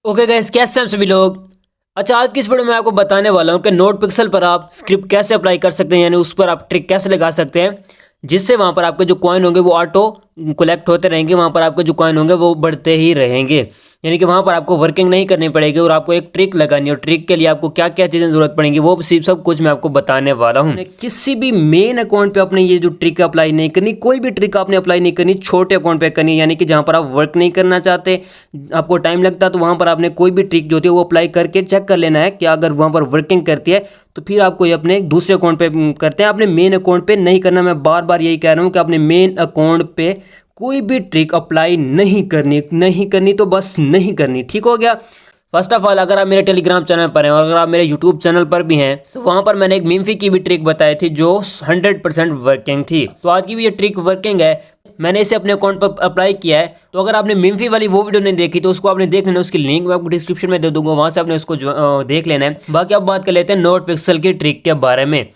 Okay guys, कैसे हैं सभी लोग। अच्छा, आज की इस वीडियो में आपको बताने वाला हूं कि नोट पिक्सल पर आप स्क्रिप्ट कैसे अप्लाई कर सकते हैं, यानी उस पर आप ट्रिक कैसे लगा सकते हैं जिससे वहां पर आपके जो कॉइन होंगे वो ऑटो कलेक्ट होते रहेंगे। वहां पर आपके जो कॉइन होंगे वो बढ़ते ही रहेंगे, यानी कि वहां पर आपको वर्किंग नहीं करनी पड़ेगी और आपको एक ट्रिक लगानी है। और ट्रिक के लिए आपको क्या क्या चीज़ें जरूरत पड़ेंगी वो सिर्फ सब कुछ मैं आपको बताने वाला हूँ। किसी भी मेन अकाउंट पे अपने ये जो ट्रिक अप्लाई नहीं करनी, कोई भी ट्रिक आपने अप्लाई नहीं करनी, छोटे अकाउंट पे करनी है, यानी कि जहाँ पर आप वर्क नहीं करना चाहते, आपको टाइम लगता है, तो वहाँ पर आपने कोई भी ट्रिक जो होती है वो अप्लाई करके चेक कर लेना है कि अगर वहाँ पर वर्किंग करती है तो फिर आपको ये अपने दूसरे अकाउंट पे करते हैं, अपने मेन अकाउंट पे नहीं करना। मैं बार बार यही कह रहा हूँ कि अपने मेन अकाउंट पे कोई भी ट्रिक अप्लाई नहीं करनी तो बस नहीं करनी। ठीक हो गया। फर्स्ट ऑफ ऑल, अगर आप मेरे टेलीग्राम चैनल पर हैं और अगर आप मेरे यूट्यूब चैनल पर भी हैं तो वहाँ पर मैंने एक मीम्फी की भी ट्रिक बताई थी जो 100% वर्किंग थी। तो आज की भी ये ट्रिक वर्किंग है, मैंने इसे अपने अकाउंट पर अप्लाई किया है। तो अगर आपने मीम्फी वाली वो वीडियो नहीं देखी तो उसको आपने देख लेना, उसकी लिंक मैं आपको डिस्क्रिप्शन में दे दूंगा, वहाँ से आपने उसको देख लेना है। बाकी अब बात कर लेते हैं नोट पिक्सल की ट्रिक के बारे में।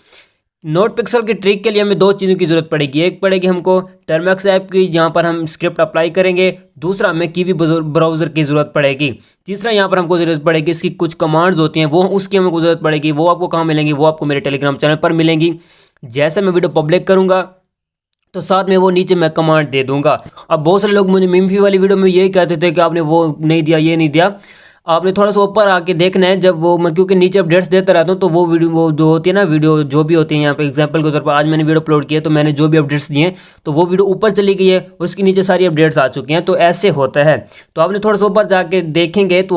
नोट पिक्सल की ट्रिक के लिए हमें दो चीज़ों की ज़रूरत पड़ेगी। एक पड़ेगी हमको टर्मैक्स ऐप की, जहाँ पर हम स्क्रिप्ट अप्लाई करेंगे। दूसरा हमें कीवी ब्राउज़र की ज़रूरत पड़ेगी। तीसरा यहाँ पर हमको ज़रूरत पड़ेगी इसकी कुछ कमांड्स होती हैं, वो उसकी हमको ज़रूरत पड़ेगी। वो आपको कहाँ मिलेंगी? वो आपको मेरे टेलीग्राम चैनल पर मिलेंगी। जैसे मैं वीडियो पब्लिक करूँगा तो साथ में वो नीचे मैं कमांड दे दूंगा। अब बहुत सारे लोग मुझे मीम्फी वाली वीडियो में यही कहते थे कि आपने वो नहीं दिया, ये नहीं दिया। आपने थोड़ा सा ऊपर आके देखना है, जब वो मैं क्योंकि नीचे अपडेट्स देता रहता हूँ तो वो वीडियो वो जो होती है ना, वीडियो जो भी होती है, यहाँ पे एग्जांपल के तौर पर आज मैंने वीडियो अपलोड किया तो मैंने जो भी अपडेट्स दिए तो वो वीडियो ऊपर चली गई है, उसके नीचे सारी अपडेट्स आ चुकी हैं। तो ऐसे होता है, तो आपने थोड़ा सा ऊपर जाके देखेंगे तो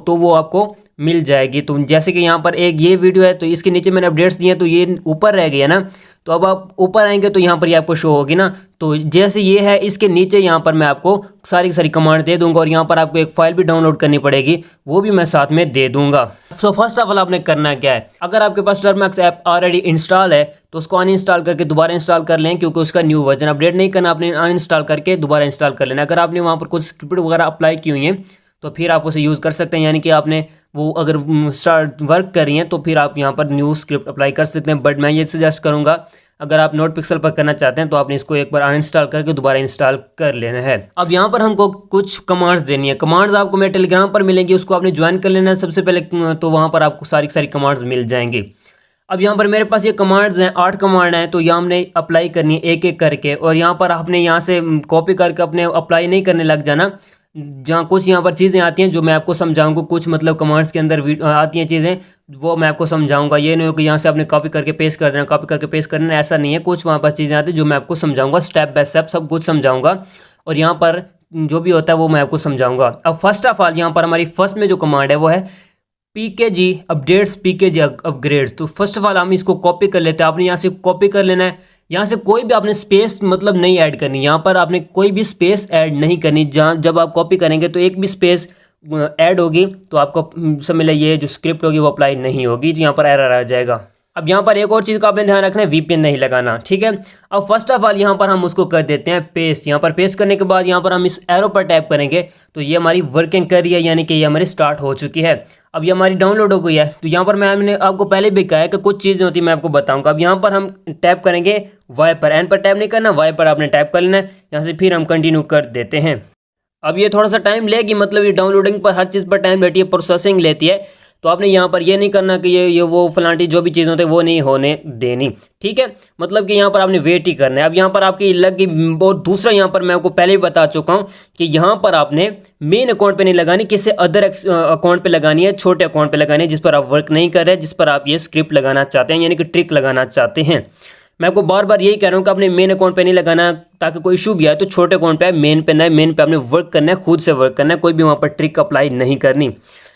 वो आपको मिल जाएगी। तो जैसे कि यहाँ पर एक ये वीडियो है तो इसके नीचे मैंने अपडेट्स दिए हैं तो ये ऊपर रह गई है ना। तो अब आप ऊपर आएंगे तो यहाँ पर ये आपको शो होगी ना। तो जैसे ये है, इसके नीचे यहाँ पर मैं आपको सारी सारी कमांड दे दूंगा और यहाँ पर आपको एक फाइल भी डाउनलोड करनी पड़ेगी, वो भी मैं साथ में दे दूंगा। सो फर्स्ट ऑफ ऑल आपने करना क्या है, अगर आपके पास टर्मैक्स ऐप ऑलरेडी इंस्टॉल है तो उसको अनइंस्टॉल करके दोबारा इंस्टॉल कर लें, क्योंकि उसका न्यू वर्जन अपडेट नहीं करना, आपने अनइंस्टॉल करके दोबारा इंस्टॉल कर लेना। अगर आपने वहाँ पर कुछ स्क्रिप्ट वगैरह अप्लाई की हुई हैं तो फिर आप उसे यूज़ कर सकते हैं, यानी कि आपने वो अगर स्टार्ट वर्क कर रही हैं तो फिर आप यहाँ पर न्यू स्क्रिप्ट अप्लाई कर सकते हैं। बट मैं ये सजेस्ट करूँगा, अगर आप नोट पिक्सल पर करना चाहते हैं तो आपने इसको एक बार अनइंस्टॉल करके दोबारा इंस्टॉल कर लेना है। अब यहाँ पर हमको कुछ कमांड्स देनी है। कमांड्स आपको मेरे टेलीग्राम पर मिलेंगी, उसको आपने ज्वाइन कर लेना है सबसे पहले, तो वहाँ पर आपको सारी सारी कमांड्स मिल जाएंगी। अब यहाँ पर मेरे पास ये कमांड्स हैं, 8 कमांड हैं, तो यहाँ हमने अप्लाई करनी है एक एक करके। और यहाँ पर आपने यहाँ से कॉपी करके अपने अप्लाई नहीं करने लग जाना। जहाँ कुछ यहाँ पर चीज़ें आती हैं जो मैं आपको समझाऊंगा, कुछ मतलब कमांड्स के अंदर आती हैं चीज़ें, वो मैं आपको समझाऊंगा। ये नहीं हो कि यहाँ से आपने कॉपी करके पेस्ट कर देना, कॉपी करके पेस्ट करना, ऐसा नहीं है। कुछ वहाँ पर चीज़ें आती हैं जो मैं आपको समझाऊंगा, स्टेप बाय स्टेप सब कुछ समझाऊंगा और यहाँ पर जो भी होता है वो मैं आपको समझाऊंगा। अब फर्स्ट ऑफ ऑल यहाँ पर हमारी फर्स्ट में जो कमांड है वो है पीकेजी अपडेट्स, पीकेजी अपग्रेड्स। तो फर्स्ट ऑफ ऑल हम इसको कॉपी कर लेते हैं। आपने यहाँ से कॉपी कर लेना है, यहाँ से कोई भी आपने स्पेस मतलब नहीं ऐड करनी, यहाँ पर आपने कोई भी स्पेस ऐड नहीं करनी। जहाँ जब आप कॉपी करेंगे तो एक भी स्पेस ऐड होगी तो आपको समझ लीजिए ये जो स्क्रिप्ट होगी वो अप्लाई नहीं होगी, तो यहाँ पर एरर आ जाएगा। अब यहाँ पर एक और चीज़ का आपने ध्यान रखना है, वीपीएन नहीं लगाना, ठीक है। अब फर्स्ट ऑफ ऑल यहाँ पर हम उसको कर देते हैं पेस्ट। यहाँ पर पेस्ट करने के बाद यहाँ पर हम इस एरो पर टैप करेंगे तो ये हमारी वर्किंग कर रही है, यानी कि ये हमारी स्टार्ट हो चुकी है। अब ये हमारी डाउनलोड हो गई है। तो यहाँ पर मैंने आपको पहले भी कहा है कि कुछ चीज़ें होती है मैं आपको बताऊंगा। अब यहाँ पर हम टैप करेंगे वाई पर, एन पर टैप नहीं करना, वाई पर आपने टैप कर लेना है। यहाँ से फिर हम कंटिन्यू कर देते हैं। अब ये थोड़ा सा टाइम लेगी, मतलब ये डाउनलोडिंग पर हर चीज़ पर टाइम लेती है, प्रोसेसिंग लेती है। तो आपने यहाँ पर ये नहीं करना कि ये वो फलांटी जो भी चीज़ होती है वो नहीं होने देनी, ठीक है। मतलब कि यहाँ पर आपने वेट ही करना है। अब यहाँ पर आपकी लग गई। और दूसरा यहाँ पर मैं आपको पहले भी बता चुका हूँ कि यहाँ पर आपने मेन अकाउंट पे नहीं लगानी, किसी अदर अकाउंट पे लगानी है, छोटे अकाउंट पे लगानी है जिस पर आप वर्क नहीं कर रहे, जिस पर आप ये स्क्रिप्ट लगाना चाहते हैं, यानी कि ट्रिक लगाना चाहते हैं। मैं आपको बार बार यही कह रहा हूँ कि अपने मेन अकाउंट पे नहीं लगाना, ताकि कोई इशू भी आए तो छोटे अकाउंट पे, मेन पे ना, मेन पे आपने वर्क करना है, खुद से वर्क करना है, कोई भी वहाँ पर ट्रिक अप्लाई नहीं करनी।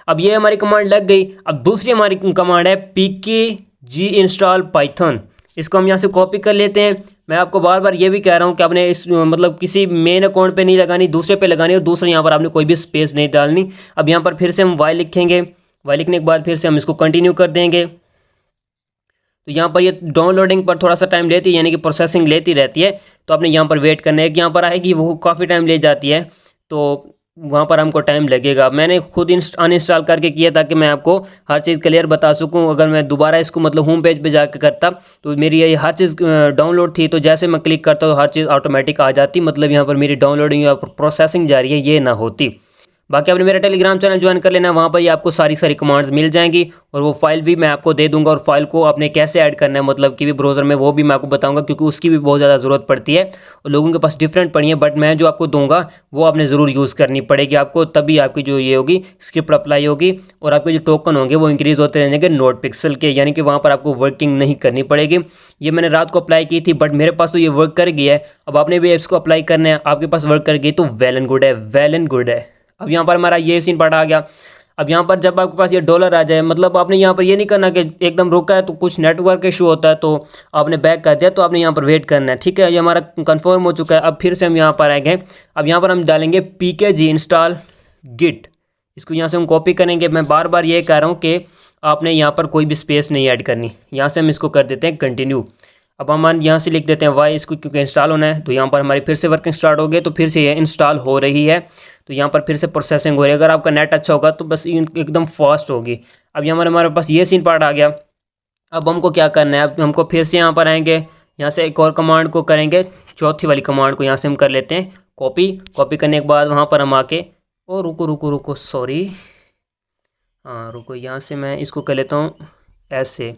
अब ये हमारी कमांड लग गई। अब दूसरी हमारी कमांड है pkg इंस्टॉल पाइथन। इसको हम यहाँ से कॉपी कर लेते हैं। मैं आपको बार बार ये भी कह रहा हूँ कि आपने इस मतलब किसी मेन अकाउंट पे नहीं लगानी, दूसरे पे लगानी, और दूसरे यहाँ पर आपने कोई भी स्पेस नहीं डालनी। अब यहाँ पर फिर से हम वाई लिखेंगे, वाई लिखने के बाद फिर से हम इसको कंटिन्यू कर देंगे। तो यहाँ पर ये डाउनलोडिंग पर थोड़ा सा टाइम लेती है, यानी कि प्रोसेसिंग लेती रहती है। तो आपने यहाँ पर वेट करना है कि यहाँ पर आएगी, वो काफ़ी टाइम ले जाती है, तो वहाँ पर हमको टाइम लगेगा। मैंने खुद अनइंस्टॉल करके किया ताकि मैं आपको हर चीज़ क्लियर बता सकूँ। अगर मैं दोबारा इसको मतलब होम पेज पे जाकर करता तो मेरी ये हर चीज़ डाउनलोड थी, तो जैसे मैं क्लिक करता तो हर चीज़ ऑटोमेटिक आ जाती, मतलब यहाँ पर मेरी डाउनलोडिंग या प्रोसेसिंग जा रही है ये ना होती। बाकी आपने मेरा टेलीग्राम चैनल ज्वाइन कर लेना, वहाँ पर ही आपको सारी सारी कमांड्स मिल जाएंगी और वो फाइल भी मैं आपको दे दूंगा। और फाइल को आपने कैसे ऐड करना है मतलब कि भी ब्राउज़र में, वो भी मैं आपको बताऊंगा, क्योंकि उसकी भी बहुत ज़्यादा ज़रूरत पड़ती है और लोगों के पास डिफरेंट पड़ी है। बट मैं जो आपको दूंगा वो आपने ज़रूर यूज़ करनी पड़ेगी आपको, तभी आपकी जो ये होगी स्क्रिप्ट अप्लाई होगी और आपके जो टोकन होंगे वो इंक्रीज़ होते रहेंगे नोट पिक्सल के, यानी कि वहाँ पर आपको वर्किंग नहीं करनी पड़ेगी। ये मैंने रात को अप्लाई की थी, बट मेरे पास तो ये वर्क कर गया है। अब आपने भी इसको अप्लाई करना है, आपके पास वर्क कर गई तो वेल एंड गुड है, वेल एंड गुड है। अब यहाँ पर हमारा ये सीन पार्ट आ गया। अब यहाँ पर जब आपके पास ये डॉलर आ जाए, मतलब आपने यहाँ पर ये नहीं करना कि एकदम रुका है तो कुछ नेटवर्क इशू होता है तो आपने बैक कर दिया, तो आपने यहाँ पर वेट करना है। ठीक है, ये हमारा कंफर्म हो चुका है। अब फिर से हम यहाँ पर आएंगे। अब यहाँ पर हम डालेंगे pkg इंस्टॉल गिट, इसको यहाँ से हम कॉपी करेंगे। मैं बार बार ये कह रहा हूँ कि आपने यहाँ पर कोई भी स्पेस नहीं ऐड करनी। यहाँ से हम इसको कर देते हैं कंटिन्यू। अब हम यहाँ से लिख देते हैं वाई, इसको क्योंकि इंस्टॉल होना है, तो यहाँ पर हमारी फिर से वर्किंग स्टार्ट हो गई। तो फिर से ये इंस्टॉल हो रही है, तो यहाँ पर फिर से प्रोसेसिंग हो रही है। अगर आपका नेट अच्छा होगा तो बस एकदम फास्ट होगी। अब यहाँ हमारे पास ये सीन पार्ट आ गया। अब हमको क्या करना है, अब हमको फिर से यहाँ पर आएंगे, यहाँ से एक और कमांड को करेंगे, चौथी वाली कमांड को यहाँ से हम कर लेते हैं कॉपी। कॉपी करने के बाद वहाँ पर हम आके, ओ रुको रुको रुको सॉरी, हाँ रुको, यहाँ से मैं इसको कर लेता हूँ ऐसे।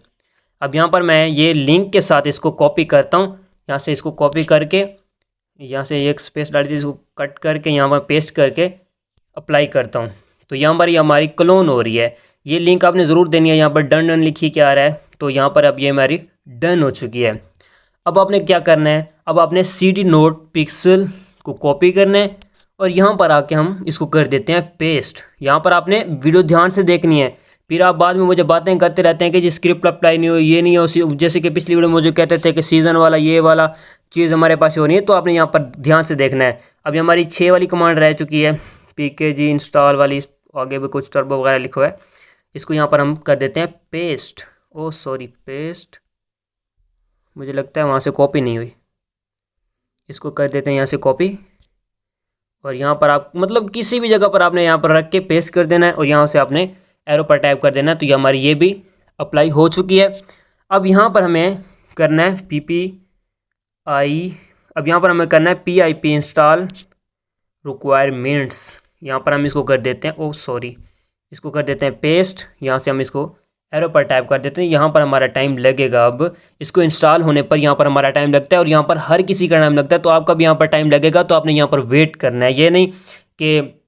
अब यहाँ पर मैं ये लिंक के साथ इसको कॉपी करता हूँ, यहाँ से इसको कॉपी करके यहाँ से एक स्पेस डाल दी, इसको कट करके यहाँ पर पेस्ट करके अप्लाई करता हूँ। तो यहाँ पर ये हमारी क्लोन हो रही है। ये लिंक आपने ज़रूर देनी है। यहाँ पर डन डन लिखी के आ रहा है, तो यहाँ पर अब ये हमारी डन हो चुकी है। अब आपने क्या करना है, अब आपने CD नोट पिक्सल को कॉपी करना है और यहाँ पर आके हम इसको कर देते हैं पेस्ट। यहाँ पर आपने वीडियो ध्यान से देखनी है, फिर आप बाद में मुझे बातें करते रहते हैं कि जी स्क्रिप्ट अप्लाई नहीं हो, ये नहीं हो। जैसे कि पिछली वीडियो में मुझे कहते थे कि सीज़न वाला ये वाला चीज़ हमारे पास हो रही है, तो आपने यहाँ पर ध्यान से देखना है। अभी हमारी 6 वाली कमांड रह चुकी है, pkg इंस्टॉल वाली, आगे भी कुछ टर्बो वगैरह लिखा है। इसको यहाँ पर हम कर देते हैं पेस्ट। ओ सॉरी, पेस्ट, मुझे लगता है वहाँ से कॉपी नहीं हुई। इसको कर देते हैं यहाँ से कॉपी और यहाँ पर आप मतलब किसी भी जगह पर आपने यहाँ पर रख के पेस्ट कर देना है और यहाँ से आपने एरो पर टाइप कर देना है। तो ये हमारी ये भी अप्लाई हो चुकी है। अब यहाँ पर हमें करना है अब यहाँ पर हमें करना है pip इंस्टॉल रिक्वायरमेंट्स। यहाँ पर हम इसको कर देते हैं, ओ सॉरी, इसको कर देते हैं पेस्ट। यहाँ से हम इसको एरो पर टाइप कर देते हैं। यहाँ पर हमारा टाइम लगेगा। अब इसको इंस्टॉल होने पर यहाँ पर हमारा टाइम लगता है और यहाँ पर हर किसी का टाइम लगता है, तो आपका भी यहाँ पर टाइम लगेगा। तो आपने यहाँ पर वेट करना है, ये नहीं कि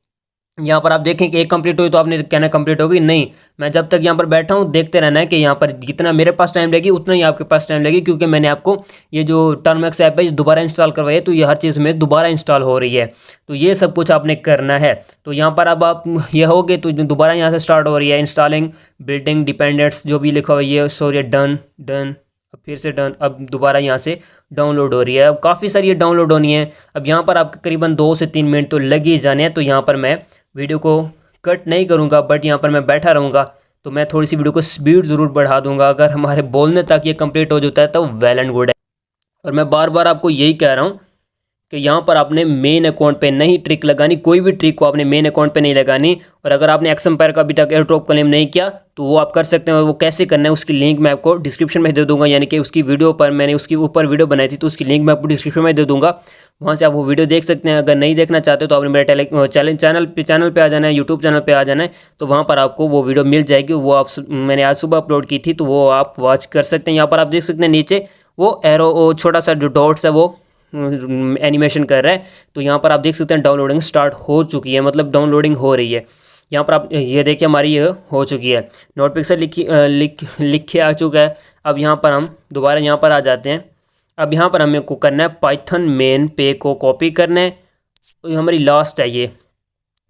यहाँ पर आप देखें कि एक कंप्लीट हुई तो आपने कहना कंप्लीट होगी, नहीं। मैं जब तक यहाँ पर बैठा हूँ देखते रहना है कि यहाँ पर जितना मेरे पास टाइम लगी उतना ही आपके पास टाइम लगी, क्योंकि मैंने आपको ये जो टर्मैक्स ऐप है दोबारा इंस्टॉल करवाई है, तो ये हर चीज़ में दोबारा इंस्टॉल हो रही है। तो ये सब कुछ आपने करना है। तो यहाँ पर अब आप ये होगे तो दोबारा यहाँ से स्टार्ट हो रही है इंस्टॉलिंग बिल्डिंग डिपेंडेंट्स, जो भी लिखा हुआ है ये सॉरी डन डन, अब फिर से डन। अब दोबारा यहाँ से डाउनलोड हो रही है। अब काफ़ी सारी ये डाउनलोड होनी है। अब यहाँ पर आपके करीबन 2 से 3 मिनट तो लग ही जाने हैं। तो यहाँ पर मैं वीडियो को कट नहीं करूँगा, बट यहाँ पर मैं बैठा रहूँगा, तो मैं थोड़ी सी वीडियो को स्पीड ज़रूर बढ़ा दूँगा। अगर हमारे बोलने तक ये कंप्लीट हो जाता है तो वेल एंड गुड है। और मैं बार बार आपको यही कह रहा हूँ कि यहाँ पर आपने मेन अकाउंट पे नहीं ट्रिक लगानी, कोई भी ट्रिक को आपने मेन अकाउंट पे नहीं लगानी। और अगर आपने एक्सएम्पायर का अभी तक एयरड्रॉप क्लेम नहीं किया तो वो आप कर सकते हैं। वो कैसे करना है उसकी लिंक मैं आपको डिस्क्रिप्शन में दे दूंगा, यानी कि उसकी वीडियो पर मैंने उसके ऊपर वीडियो बनाई थी, तो उसकी लिंक मैं आपको डिस्क्रिप्शन में दे दूंगा, वहाँ से आप वो वीडियो देख सकते हैं। अगर नहीं देखना चाहते तो आपने मेरे चैनल पे आ जाना है, यूट्यूब चैनल पे आ जाना है, तो वहाँ पर आपको वो वीडियो मिल जाएगी। वो आप मैंने आज सुबह अपलोड की थी, तो वो आप वॉच कर सकते हैं। यहाँ पर आप देख सकते हैं नीचे वो एरो छोटा सा जो डॉट्स है वो एनिमेशन कर रहा है। तो यहाँ पर आप देख सकते हैं डाउनलोडिंग स्टार्ट हो चुकी है, मतलब डाउनलोडिंग हो रही है। यहाँ पर आप ये देखिए हमारी ये हो चुकी है, नोट पिक्सल लिखे आ चुका है। अब यहाँ पर हम दोबारा यहाँ पर आ जाते हैं। अब यहाँ पर हमें को करना है पाइथन मेन पे को कॉपी करना है। तो ये हमारी लास्ट है ये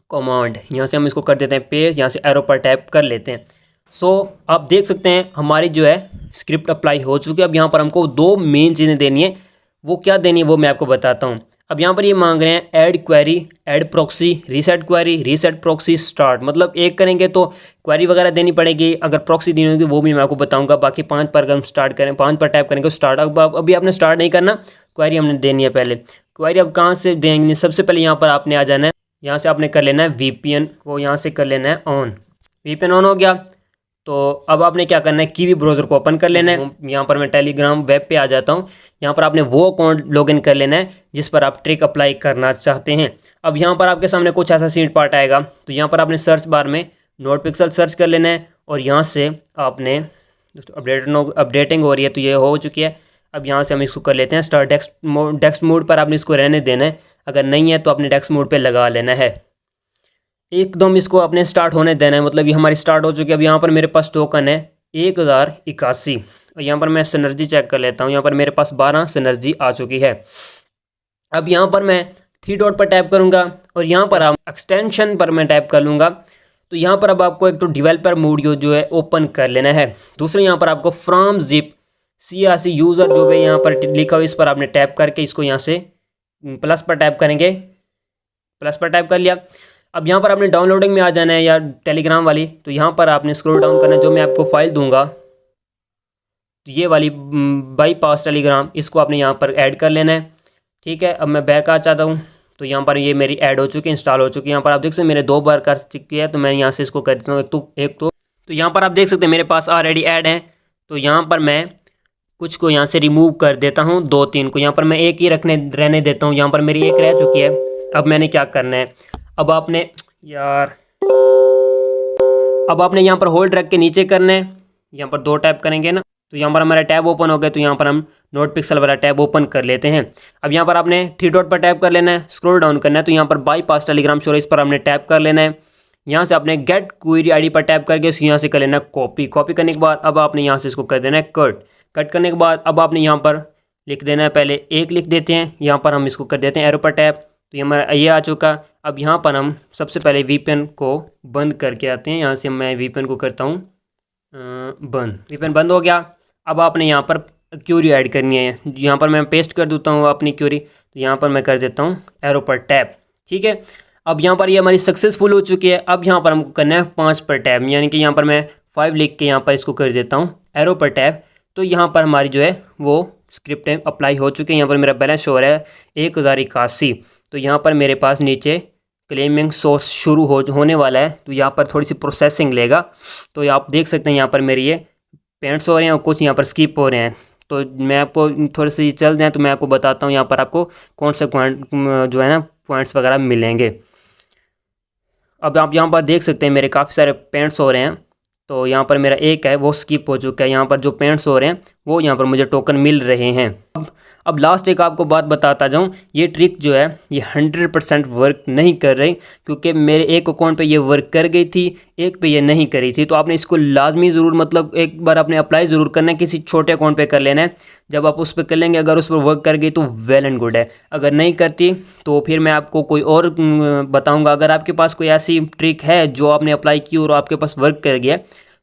कमांड, यहाँ से हम इसको कर देते हैं पेस्ट, यहाँ से एरो पर टैप कर लेते हैं। आप देख सकते हैं हमारी जो है स्क्रिप्ट अप्लाई हो चुकी है। अब यहाँ पर हमको 2 मेन चीज़ें देनी है। वो क्या देनी है वो मैं आपको बताता हूँ। अब यहाँ पर ये मांग रहे हैं add query, add proxy, reset query, reset proxy, start. मतलब एक करेंगे तो क्वेरी वगैरह देनी पड़ेगी, अगर प्रॉक्सी देनी होगी वो भी मैं आपको बताऊंगा। बाकी 5 पर अगर हम स्टार्ट करें, 5 पर टाइप करेंगे स्टार्ट। अब अभी आपने स्टार्ट नहीं करना, क्वेरी हमने देनी है पहले। क्वेरी अब कहाँ से देंगे, सबसे पहले यहाँ पर आपने आ जाना है, यहाँ से आपने कर लेना है VPN को यहाँ से कर लेना है ऑन। VPN ऑन हो गया। तो अब आपने क्या करना है, कीवी ब्राउज़र को ओपन कर लेना है। यहाँ पर मैं टेलीग्राम वेब पे आ जाता हूँ। यहाँ पर आपने वो अकाउंट लॉगिन कर लेना है जिस पर आप ट्रिक अप्लाई करना चाहते हैं। अब यहाँ पर आपके सामने कुछ ऐसा सीन पार्ट आएगा, तो यहाँ पर आपने सर्च बार में नोटपिक्सल सर्च कर लेना है और यहाँ से आपने अपडेटिंग हो रही है, तो ये हो चुकी है। अब यहाँ से हम इसको कर लेते हैं स्टार्ट। डेस्क मोड पर आपने इसको रहने देना है, अगर नहीं है तो अपने डेस्क मोड पर लगा लेना है। एकदम इसको अपने स्टार्ट होने देना है, मतलब ये हमारी स्टार्ट हो चुकी है। अब यहाँ पर मेरे पास टोकन है 1081 और यहाँ पर मैं सिनर्जी चेक कर लेता हूँ। यहाँ पर मेरे पास 12 सिनर्जी आ चुकी है। अब यहाँ पर मैं 3 डॉट पर टैप करूँगा और यहाँ पर आप एक्सटेंशन पर मैं टैप कर लूँगा। तो यहाँ पर अब आपको एक तो डेवलपर मोड जो है ओपन कर लेना है। दूसरा यहाँ पर आपको फ्रॉम जिप CRC यूज़र जो भी यहाँ पर लिखा हुआ, इस पर आपने टैप करके इसको यहाँ से प्लस पर टैप करेंगे। प्लस पर टैप कर लिया। अब यहाँ पर आपने डाउनलोडिंग में आ जाना है या टेलीग्राम वाली, तो यहाँ पर आपने स्क्रॉल डाउन करना है। जो मैं आपको फाइल दूंगा तो ये वाली बाईपास टेलीग्राम, इसको आपने यहाँ पर ऐड कर लेना है। ठीक है, अब मैं बैक आ चाहता हूँ तो यहाँ पर ये मेरी ऐड हो चुकी है, इंस्टॉल हो चुकी है। यहाँ पर आप देख सकते हैं मेरे 2 बार कर चुकी है, तो मैं यहाँ से इसको कर देता हूँ एक तो यहाँ पर आप देख सकते हैं मेरे पास ऑलरेडी ऐड है। तो यहाँ पर मैं कुछ को यहाँ से रिमूव कर देता हूँ, 2-3 को यहाँ पर मैं एक ही रहने देता हूँ। यहाँ पर मेरी एक रह चुकी है। अब मैंने क्या करना है, अब आपने यहाँ पर होल्ड रख के नीचे करना है। यहाँ पर 2 टैप करेंगे ना, तो यहाँ पर हमारा टैब ओपन हो गया। तो यहाँ पर हम नोटपिक्सल वाला टैब ओपन कर लेते हैं। अब यहाँ पर आपने 3 डॉट पर टैप कर लेना है, स्क्रॉल डाउन करना है। तो यहाँ पर बाईपास टेलीग्राम शो, इस पर आपने टैप कर लेना है। यहाँ से आपने गेट क्वेरी आईडी पर टैप करके इसको यहाँ से कर लेना है कॉपी करने के बाद अब आपने यहाँ से इसको कर देना है कट करने के बाद अब आपने यहाँ पर लिख देना है, पहले 1 लिख देते हैं। यहाँ पर हम इसको कर देते हैं एरो पर टैप, तो ये हमारा ये आ चुका। अब यहाँ पर हम सबसे पहले VPN को बंद करके आते हैं। यहाँ से मैं VPN को करता हूँ बंद। VPN बंद हो गया। अब आपने यहाँ पर क्यूरी ऐड करनी है। यहाँ पर मैं पेस्ट कर देता हूँ अपनी क्यूरी, तो यहाँ पर मैं कर देता हूँ एरो पर टैप। ठीक है, अब यहाँ पर ये हमारी सक्सेसफुल हो चुकी है। अब यहाँ पर हमको करना है 5 पर टैप, यानी कि यहाँ पर मैं 5 लिख के यहाँ पर इसको कर देता हूँ एरो पर टैप। तो यहाँ पर हमारी जो है वो स्क्रिप्ट अप्लाई हो चुकी है। यहाँ पर मेरा बैलेंस शो रहा है 1081। तो यहाँ पर मेरे पास नीचे क्लेमिंग सोर्स शुरू होने वाला है, तो यहाँ पर थोड़ी सी प्रोसेसिंग लेगा। तो आप देख सकते हैं यहाँ पर मेरे ये पेंट्स हो रहे हैं और कुछ यहाँ पर स्किप हो रहे हैं। तो मैं आपको थोड़ी सी चल जाए तो मैं आपको बताता हूँ यहाँ पर आपको कौन से जो है ना पॉइंट्स वगैरह मिलेंगे। अब आप यहाँ पर देख सकते हैं मेरे काफ़ी सारे पेंट्स हो रहे हैं। तो यहाँ पर मेरा एक है वो स्किप हो चुका है। यहाँ पर जो पेंट्स हो रहे हैं वो यहाँ पर मुझे टोकन मिल रहे हैं। अब लास्ट एक आपको बात बताता जाऊँ, ये ट्रिक जो है ये 100% वर्क नहीं कर रही, क्योंकि मेरे एक अकाउंट पे ये वर्क कर गई थी, एक पे ये नहीं करी थी। तो आपने इसको लाजमी ज़रूर मतलब एक बार आपने अप्लाई ज़रूर करना है, किसी छोटे अकाउंट पे कर लेना है। जब आप उस पर कर लेंगे, अगर उस पर वर्क कर गई तो वेल एंड गुड है, अगर नहीं करती तो फिर मैं आपको कोई और बताऊँगा। अगर आपके पास कोई ऐसी ट्रिक है जो आपने अप्लाई की और आपके पास वर्क कर गया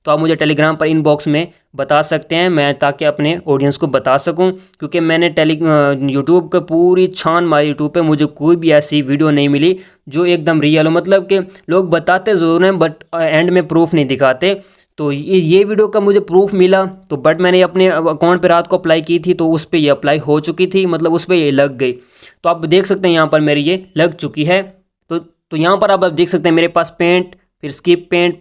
तो आप मुझे टेलीग्राम पर इनबॉक्स में बता सकते हैं, मैं ताकि अपने ऑडियंस को बता सकूं। क्योंकि मैंने यूट्यूब का पूरी छान मारी, यूट्यूब पे मुझे कोई भी ऐसी वीडियो नहीं मिली जो एकदम रियल हो। मतलब कि लोग बताते ज़रूर हैं बट एंड में प्रूफ नहीं दिखाते। तो ये वीडियो का मुझे प्रूफ मिला, तो बट मैंने अपने अकाउंट पर रात को अप्लाई की थी तो उस पर ये अप्लाई हो चुकी थी, मतलब उस पर ये लग गई। तो आप देख सकते हैं यहाँ पर मेरी ये लग चुकी है। तो यहाँ पर आप देख सकते हैं मेरे पास पेंट, फिर स्किप पेंट,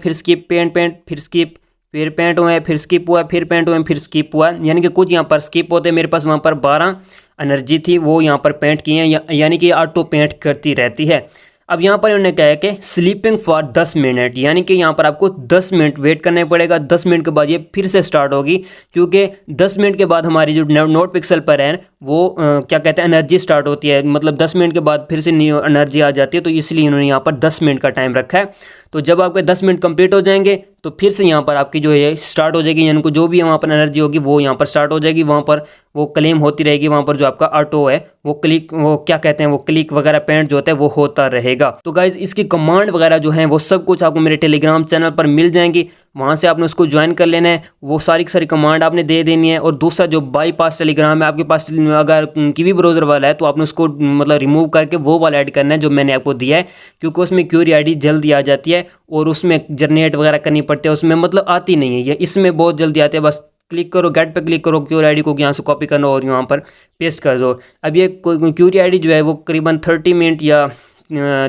फिर स्किप पेंट, फिर स्किप, फिर पेंट हुआ है, फिर स्किप हुआ है, फिर पेंट हुआ है, फिर स्किप हुआ है। यानी कि कुछ यहाँ पर स्किप होते हैं। मेरे पास वहाँ पर 12 एनर्जी थी, वो यहाँ पर पेंट किए हैं, यानी कि ऑटो पेंट करती रहती है। अब यहाँ पर उन्होंने कहा है कि स्लीपिंग फॉर 10 मिनट, यानी कि यहाँ पर आपको 10 मिनट वेट करना पड़ेगा। 10 मिनट के बाद ये फिर से स्टार्ट होगी, क्योंकि 10 मिनट के बाद हमारी जो नोट पिक्सल पर है वो क्या कहते हैं एनर्जी स्टार्ट होती है। मतलब 10 मिनट के बाद फिर से एनर्जी आ जाती है, तो इसलिए इन्होंने यहाँ पर 10 मिनट का टाइम रखा है। तो जब आपके 10 मिनट कंप्लीट हो जाएंगे तो फिर से यहाँ पर आपकी जो है स्टार्ट हो जाएगी, यानी कि जो भी वहाँ पर एनर्जी होगी वो यहाँ पर स्टार्ट हो जाएगी। वहाँ पर वो क्लेम होती रहेगी, वहाँ पर जो आपका ऑटो है वो क्लिक, वो क्या कहते हैं वो क्लिक वगैरह पेंट जो होता है वो होता रहेगा। तो गाइज इसकी कमांड वगैरह जो है वो सब कुछ आपको मेरे टेलीग्राम चैनल पर मिल जाएंगी, वहाँ से आपने उसको ज्वाइन कर लेना है। वो सारी कमांड आपने दे देनी है। और दूसरा जो बाईपास टेलीग्राम है आपके पास, अगर कीवी ब्राउज़र वाला है तो आपने उसको मतलब रिमूव करके वो वाला ऐड करना है जो मैंने आपको दिया है, क्योंकि उसमें क्यूरी आईडी जल्दी आ जाती है और उसमें जनरेट वगैरह करनी पड़ती है, उसमें मतलब आती नहीं है। ये इसमें बहुत जल्दी आती है। बस क्लिक करो, गेट पे क्लिक करो, क्यूरी आईडी को यहाँ से कॉपी करना और यहाँ पर पेस्ट कर दो। अब ये क्यूरी आईडी जो है वो करीबन 30 मिनट या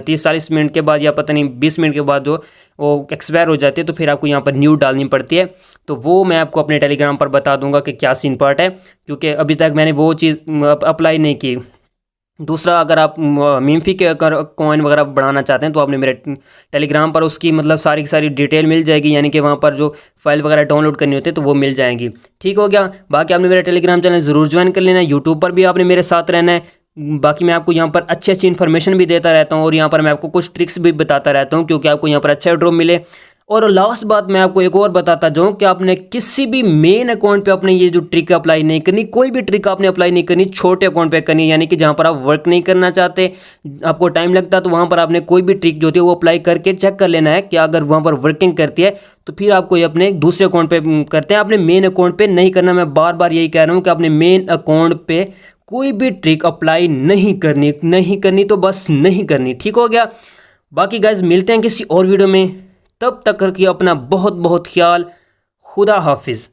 30-40 मिनट के बाद या पता नहीं 20 मिनट के बाद जो वो एक्सपायर हो जाती है तो फिर आपको यहाँ पर न्यू डालनी पड़ती है। तो वो मैं आपको अपने टेलीग्राम पर बता दूंगा कि क्या सीन पार्ट है, क्योंकि अभी तक मैंने वो चीज़ अप्लाई नहीं की। दूसरा, अगर आप मीमफी के अगर कॉइन वगैरह बढ़ाना चाहते हैं तो आपने मेरे टेलीग्राम पर उसकी मतलब सारी की सारी डिटेल मिल जाएगी, यानी कि वहाँ पर जो फाइल वगैरह डाउनलोड करनी होती है तो वो मिल जाएंगी। ठीक हो गया। बाकी आपने मेरा टेलीग्राम चैनल ज़रूर ज्वाइन कर लेना है, यूट्यूब पर भी आपने मेरे साथ रहना है। बाकी मैं आपको यहाँ पर अच्छी अच्छी इन्फॉर्मेशन भी देता रहता हूँ और यहाँ पर मैं आपको कुछ ट्रिक्स भी बताता रहता हूँ, क्योंकि आपको यहाँ पर अच्छा ड्रॉप मिले। और लास्ट बात मैं आपको एक और बताता जाऊँ कि आपने किसी भी मेन अकाउंट पे अपने ये जो ट्रिक अप्लाई नहीं करनी, कोई भी ट्रिक आपने अप्लाई नहीं करनी, छोटे अकाउंट पे करनी, यानी कि जहाँ पर आप वर्क नहीं करना चाहते, आपको टाइम लगता, तो वहाँ पर आपने कोई भी ट्रिक जो होती है वो अप्लाई करके चेक कर लेना है कि अगर वहाँ पर वर्किंग करती है तो फिर आपको ये अपने दूसरे अकाउंट पे करते हैं, अपने मेन अकाउंट पे नहीं करना। मैं बार बार यही कह रहा हूँ कि अपने मेन अकाउंट पे कोई भी ट्रिक अप्लाई नहीं करनी तो बस नहीं करनी। ठीक हो गया। बाकी गाइज मिलते हैं किसी और वीडियो में, तब तक करके अपना बहुत बहुत ख्याल। खुदा हाफिज़।